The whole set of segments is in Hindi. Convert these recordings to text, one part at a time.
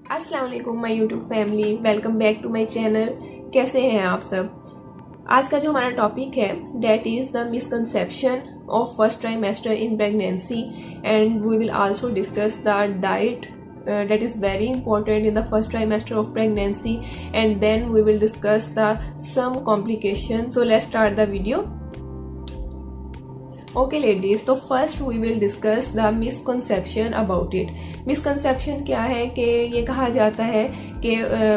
अस्सलाम वालेकुम my YouTube family, welcome back to my channel. कैसे हैं आप सब। आज का जो हमारा टॉपिक है that is the misconception of first trimester in pregnancy and we will also discuss the diet that is very important in the first trimester of pregnancy, and then we will discuss the some complications. So let's start the video. Okay ladies, तो first we will discuss the misconception about it. Misconception क्या है कि ये कहा जाता है कि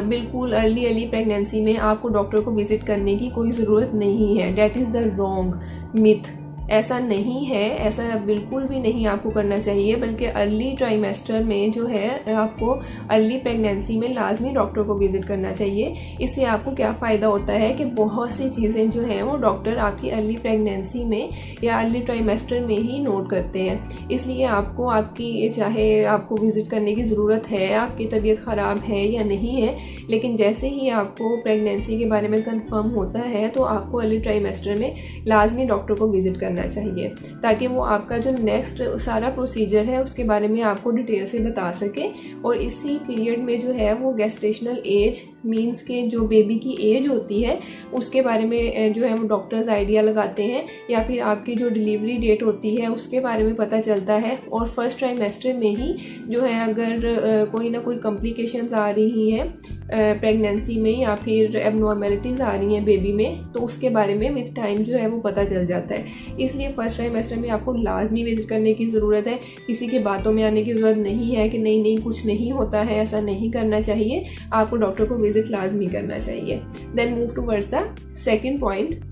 बिल्कुल अर्ली प्रेगनेंसी में आपको डॉक्टर को विजिट करने की कोई ज़रूरत नहीं है। That is the wrong myth. ऐसा नहीं है, ऐसा बिल्कुल भी नहीं आपको करना चाहिए, बल्कि अर्ली ट्राइमेस्टर में जो है आपको अर्ली प्रेगनेंसी में लाजमी डॉक्टर को विजिट करना चाहिए। इससे आपको क्या फ़ायदा होता है कि बहुत सी चीज़ें जो हैं वो डॉक्टर आपकी अर्ली प्रेगनेंसी में या अर्ली ट्राइमेस्टर में ही नोट करते हैं। इसलिए आपको आपकी चाहे आपको विजिट करने की ज़रूरत है, आपकी तबीयत ख़राब है या नहीं है, लेकिन जैसे ही आपको प्रेगनेंसी के बारे में कंफर्म होता है तो आपको अर्ली ट्राइमेस्टर में लाजमी डॉक्टर को विजिट करना चाहिए, ताकि वो आपका जो नेक्स्ट सारा प्रोसीजर है उसके बारे में आपको डिटेल से बता सके। और इसी पीरियड में जो है वो गेस्टेशनल एज मींस के जो बेबी की एज होती है उसके बारे में जो है वो डॉक्टर्स आइडिया लगाते हैं, या फिर आपकी जो डिलीवरी डेट होती है उसके बारे में पता चलता है। और फर्स्ट ट्राइमेस्टर में ही जो है अगर कोई ना कोई कॉम्प्लिकेशंस आ रही हैं प्रेगनेंसी में या फिर एबनॉर्मेलिटीज़ आ रही हैं बेबी में, तो उसके बारे में विद टाइम जो है वो पता चल जाता है। इसलिए फर्स्ट ट्राइमेस्टर में आपको लाजमी विजिट करने की ज़रूरत है। किसी की बातों में आने की ज़रूरत नहीं है कि नहीं कुछ नहीं होता है, ऐसा नहीं करना चाहिए। आपको डॉक्टर को विजिट लाजमी करना चाहिए। Then move towards the second point,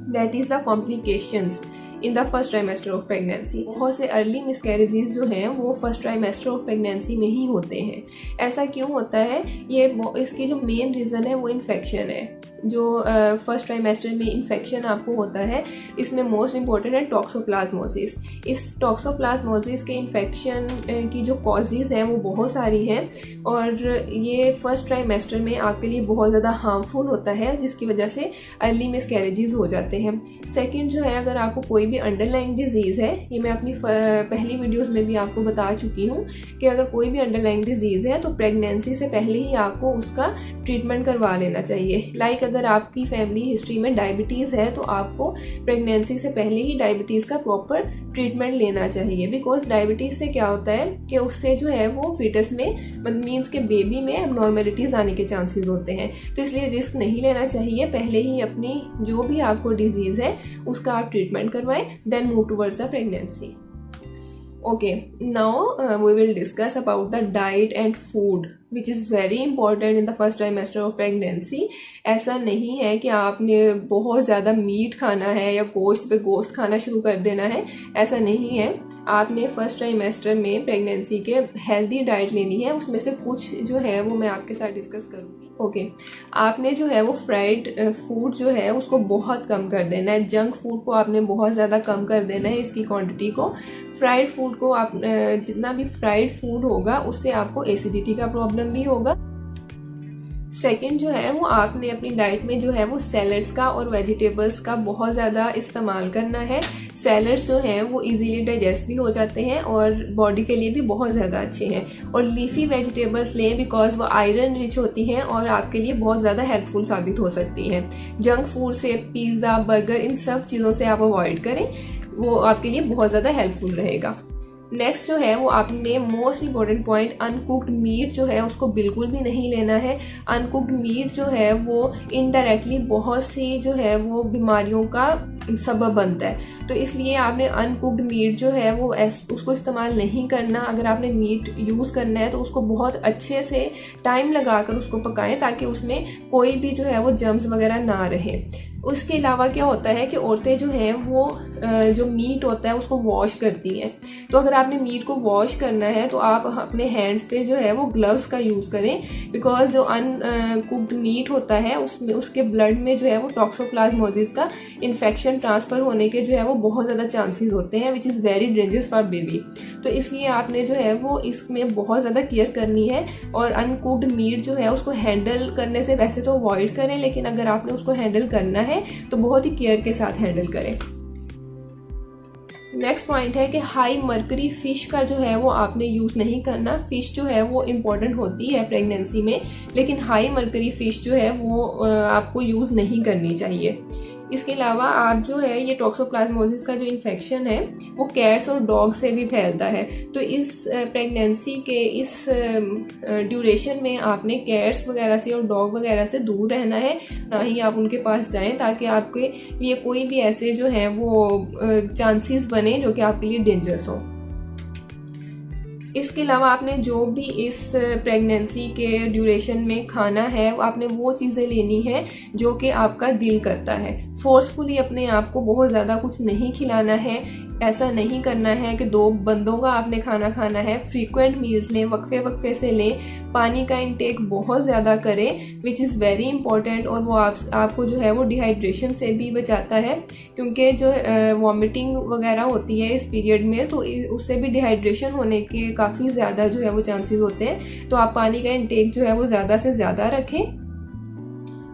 that is the complications in the first trimester of pregnancy. बहुत से अर्ली मिसकैरेजेस जो हैं वो फर्स्ट ट्राइमेस्टर ऑफ प्रेगनेंसी में ही होते हैं। ऐसा क्यों होता है? इसकी जो मेन रीज़न है वो इन्फेक्शन है। जो फर्स्ट ट्राइमेस्टर में इन्फेक्शन आपको होता है, इसमें मोस्ट इम्पॉर्टेंट है टॉक्सोप्लाज्मोसिस। इस टॉक्सोप्लाज्मोसिस के इन्फेक्शन की जो कॉजेज़ हैं वो बहुत सारी हैं, और ये फर्स्ट ट्राइमेस्टर में आपके लिए बहुत ज़्यादा हार्मफुल होता है, जिसकी वजह से अर्ली मिसकैरेजेस हो जाते हैं। सेकंड जो है, अगर आपको कोई भी अंडरलाइंग डिजीज़ है, ये मैं अपनी पहली वीडियोज़ में भी आपको बता चुकी हूँ कि अगर कोई भी अंडरलाइंग डिजीज़ है तो प्रेगनेंसी से पहले ही आपको उसका ट्रीटमेंट करवा लेना चाहिए। लाइक अगर आपकी फैमिली हिस्ट्री में डायबिटीज़ है तो आपको प्रेगनेंसी से पहले ही डायबिटीज़ का प्रॉपर ट्रीटमेंट लेना चाहिए। बिकॉज डायबिटीज़ से क्या होता है कि उससे जो है वो फीटस में मीन्स के बेबी में एबनॉर्मेलिटीज़ आने के चांसेस होते हैं। तो इसलिए रिस्क नहीं लेना चाहिए, पहले ही अपनी जो भी आपको डिजीज़ है उसका आप ट्रीटमेंट करवाएं, then move towards the pregnancy. Okay, now we will discuss about the diet and food which is very important in the first trimester of pregnancy. ऐसा नहीं है कि आपने बहुत ज़्यादा मीट खाना है या गोश्त पे गोश्त खाना शुरू कर देना है, ऐसा नहीं है। आपने फर्स्ट ट्राइमेस्टर में प्रेगनेंसी के हेल्दी डाइट लेनी है। उसमें से कुछ जो है वो मैं आपके साथ डिस्कस करूँगी। ओके, आपने जो है वो फ्राइड फूड जो है उसको बहुत कम कर देना है। जंक फूड को आपने बहुत ज़्यादा कम कर देना है, इसकी क्वांटिटी को। फ्राइड फूड को आप जितना भी फ्राइड फूड होगा उससे आपको एसिडिटी का प्रॉब्लम भी होगा। सेकंड जो है वो आपने अपनी डाइट में जो है वो सैलड्स का और वेजिटेबल्स का बहुत ज़्यादा इस्तेमाल करना है। सैलड्स जो हैं वो इजीली डाइजेस्ट भी हो जाते हैं और बॉडी के लिए भी बहुत ज़्यादा अच्छे हैं। और लीफी वेजिटेबल्स लें बिकॉज वो आयरन रिच होती हैं और आपके लिए बहुत ज़्यादा हेल्पफुल साबित हो सकती हैं। जंक फूड से पिज़्ज़ा, बर्गर, इन सब चीज़ों से आप अवॉइड करें, वो आपके लिए बहुत ज़्यादा हेल्पफुल रहेगा। नेक्स्ट जो है वो आपने most important point, uncooked meat जो है उसको बिल्कुल भी नहीं लेना है। अनकुक्ड मीट जो है वो इनडायरेक्टली बहुत सी जो है वो बीमारियों का सबब बनता है। तो इसलिए आपने अनकुक्ड मीट जो है वो उसको इस्तेमाल नहीं करना। अगर आपने मीट यूज़ करना है तो उसको बहुत अच्छे से टाइम लगाकर उसको पकाएं, ताकि उसमें कोई भी जो है वो जर्म्स वगैरह ना रहे। उसके अलावा क्या होता है कि औरतें जो हैं वो जो मीट होता है उसको वॉश करती हैं। तो अगर आपने मीट को वॉश करना है तो आप अपने हैंड्स पे जो है वो ग्लव्स का यूज़ करें, बिकॉज जो अनकुक्ड मीट होता है उसमें उसके ब्लड में जो है वो टॉक्सोप्लाज्मोसिस का इन्फेक्शन ट्रांसफ़र होने के जो है वो बहुत ज़्यादा चांसेस होते हैं, which is very dangerous for baby. तो इसलिए आपने जो है वो इसमें बहुत ज़्यादा केयर करनी है। और अनकुक्ड मीट जो है उसको हैंडल करने से वैसे तो अवॉइड करें, लेकिन अगर आपने उसको हैंडल करना है तो बहुत ही केयर के साथ हैंडल करें। नेक्स्ट पॉइंट है कि हाई मर्करी फिश का जो है वो आपने यूज़ नहीं करना। फिश जो है वो इम्पॉर्टेंट होती है प्रेगनेंसी में, लेकिन हाई मर्करी फिश जो है वो आपको यूज़ नहीं करनी चाहिए। इसके अलावा आप जो है ये टॉक्सोप्लाज्मोसिस का जो इन्फेक्शन है वो कैट्स और डॉग से भी फैलता है। तो इस प्रेगनेंसी के इस ड्यूरेशन में आपने कैट्स वगैरह से और डॉग वगैरह से दूर रहना है, ना ही आप उनके पास जाएं, ताकि आपके लिए कोई भी ऐसे जो है वो चांसेस बने जो कि आपके लिए डेंजरस हो। इसके अलावा आपने जो भी इस प्रेगनेंसी के ड्यूरेशन में खाना है आपने वो चीज़ें लेनी है जो कि आपका दिल करता है। फोर्सफुली अपने आप को बहुत ज़्यादा कुछ नहीं खिलाना है, ऐसा नहीं करना है कि 2 बंदों का आपने खाना खाना है। फ्रीक्वेंट मील्स लें, वक्फे वक्फे से लें, पानी का इंटेक बहुत ज़्यादा करें विच इज़ वेरी इंपॉर्टेंट, और वो आपको जो है वो डिहाइड्रेशन से भी बचाता है, क्योंकि जो वॉमिटिंग वगैरह होती है इस पीरियड में तो उससे भी डिहाइड्रेशन होने के काफ़ी ज़्यादा जो है वो चांसेस होते हैं। तो आप पानी का इंटेक जो है वो ज़्यादा से ज़्यादा रखें।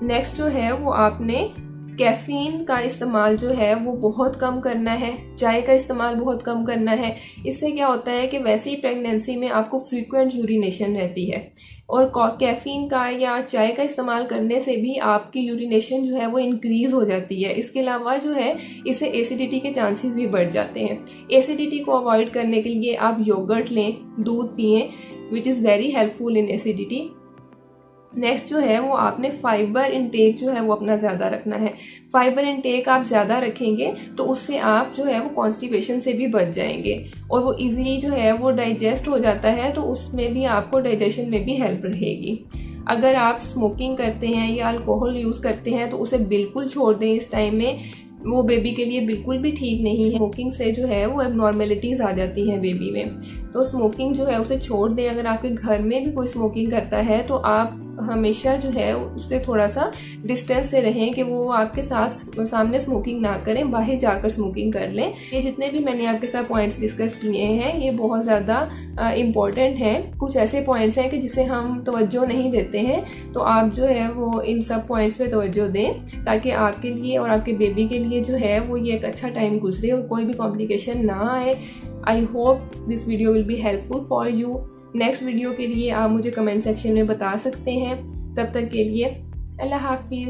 नेक्स्ट जो है वो आपने कैफीन का इस्तेमाल जो है वो बहुत कम करना है, चाय का इस्तेमाल बहुत कम करना है। इससे क्या होता है कि वैसे ही प्रेगनेंसी में आपको फ्रीक्वेंट यूरिनेशन रहती है, और कैफीन का या चाय का इस्तेमाल करने से भी आपकी यूरिनेशन जो है वो इंक्रीज हो जाती है। इसके अलावा जो है इससे एसिडिटी के चांसेस भी बढ़ जाते हैं। एसिडिटी को अवॉइड करने के लिए आप योगर्ट लें, दूध पिएं which is very helpful in acidity. Next जो है वो आपने फाइबर इंटेक जो है वो अपना ज़्यादा रखना है। फाइबर इंटेक आप ज़्यादा रखेंगे तो उससे आप जो है वो कॉन्स्टिपेशन से भी बच जाएंगे, और वो इजीली जो है वो डाइजेस्ट हो जाता है, तो उसमें भी आपको डाइजेशन में भी हेल्प रहेगी। अगर आप स्मोकिंग करते हैं या अल्कोहल यूज़ करते हैं तो उसे बिल्कुल छोड़ दें इस टाइम में, वो बेबी के लिए बिल्कुल भी ठीक नहीं है। स्मोकिंग से जो है वो एबनॉर्मेलिटीज़ आ जाती हैं बेबी में, तो स्मोकिंग जो है उसे छोड़ दें। अगर आपके घर में भी कोई स्मोकिंग करता है तो आप हमेशा जो है उससे थोड़ा सा डिस्टेंस से रहें कि वो आपके साथ सामने स्मोकिंग ना करें, बाहर जाकर स्मोकिंग कर लें। ये जितने भी मैंने आपके साथ पॉइंट्स डिस्कस किए हैं ये बहुत ज़्यादा इम्पॉर्टेंट हैं। कुछ ऐसे पॉइंट्स हैं कि जिसे हम तवज्जो नहीं देते हैं, तो आप जो है वो इन सब पॉइंट्स पे तवज्जो दें, ताकि आपके लिए और आपके बेबी के लिए जो है वो ये एक अच्छा टाइम गुजरे और कोई भी कॉम्प्लिकेशन ना आए। I hope this video will be helpful for you. Next video के लिए आप मुझे कमेंट सेक्शन में बता सकते हैं। तब तक के लिए अल्लाह हाफिज़।